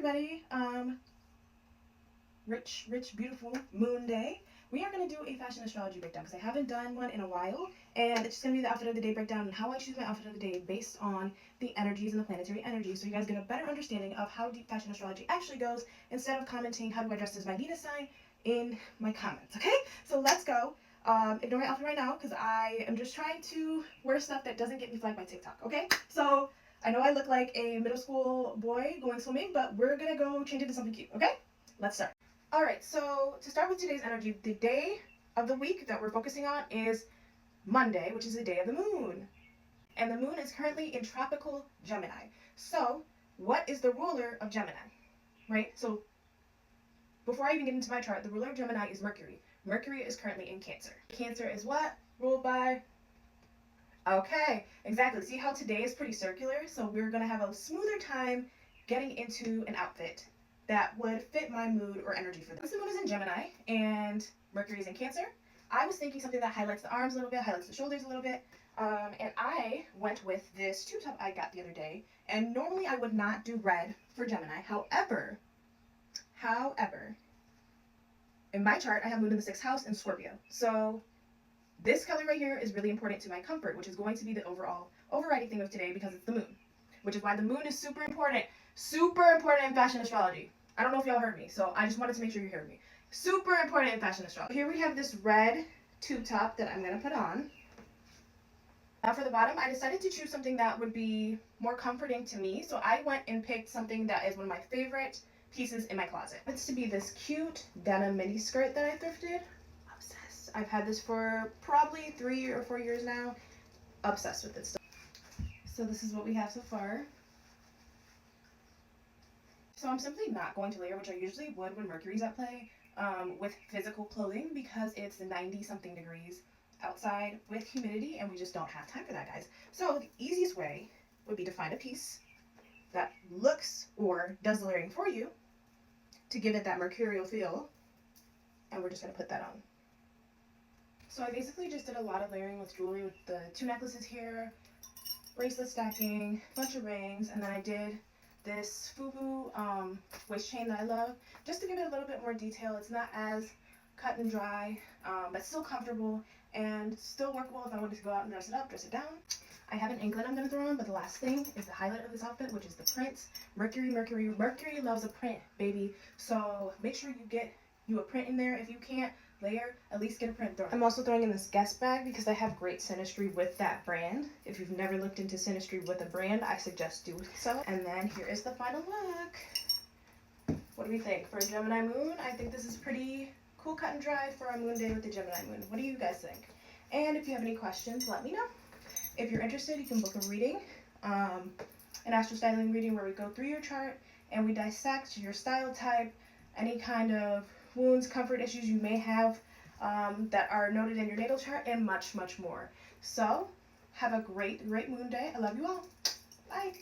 everybody. Rich, beautiful moon day. We are going to do a fashion astrology breakdown because I haven't done one in a while, and it's just going to be the outfit of the day breakdown and how I choose my outfit of the day based on the energies and the planetary energies, so you guys get a better understanding of how deep fashion astrology actually goes instead of commenting how do I dress as my Venus sign in my comments, okay? So let's go. Ignore my outfit right now because I am just trying to wear stuff that doesn't get me flagged by TikTok, okay? So I know I look like a middle school boy going swimming, but we're going to go change it to something cute, okay? Let's start. All right, so to start with today's energy, the day of the week that we're focusing on is Monday, which is the day of the moon. And the moon is currently in tropical Gemini. So what is the ruler of Gemini, right? So before I even get into my chart, the ruler of Gemini is Mercury. Mercury is currently in Cancer. Cancer is what? Ruled by... Okay, exactly. See how today is pretty circular? So we're going to have a smoother time getting into an outfit that would fit my mood or energy for this. The moon is in Gemini and Mercury is in Cancer. I was thinking something that highlights the arms a little bit, highlights the shoulders a little bit. And I went with this tube top I got the other day. And normally I would not do red for Gemini. However, in my chart, I have moon in the 6th house in Scorpio. So this color right here is really important to my comfort, which is going to be the overall overriding thing of today because it's the moon, which is why the moon is super important in fashion astrology. I don't know if y'all heard me, so I just wanted to make sure you heard me. Super important in fashion astrology. Here we have this red tube top that I'm going to put on. Now for the bottom, I decided to choose something that would be more comforting to me, so I went and picked something that is one of my favorite pieces in my closet. It's to be this cute denim mini skirt that I thrifted. Obsessed. I've had this for probably 3 or 4 years now. Obsessed with this stuff. So this is what we have so far. So I'm simply not going to layer, which I usually would when Mercury's at play, with physical clothing because it's 90-something degrees outside with humidity and we just don't have time for that, guys. So the easiest way would be to find a piece that looks or does the layering for you to give it that mercurial feel, and we're just going to put that on. So I basically just did a lot of layering with jewelry with the 2 necklaces here, bracelet stacking, bunch of rings, and then I did this FUBU waist chain that I love, just to give it a little bit more detail. It's not as cut and dry, but still comfortable and still workable if I wanted to go out and dress it up, dress it down. I have an anklet I'm going to throw on, but the last thing is the highlight of this outfit, which is the prints. Mercury loves a print, baby. So make sure you get you a print in there. If you can't layer, at least get a print thrown. I'm also throwing in this Guess bag because I have great synastry with that brand. If you've never looked into synastry with a brand, I suggest do so. And then here is the final look. What do we think? For a Gemini moon, I think this is pretty cool, cut and dry for a moon day with the Gemini moon. What do you guys think? And if you have any questions, let me know. If you're interested, you can book a reading, an astro styling reading where we go through your chart and we dissect your style type, any kind of wounds, comfort issues you may have that are noted in your natal chart, and much, much more. So have a great moon day. I love you all. Bye.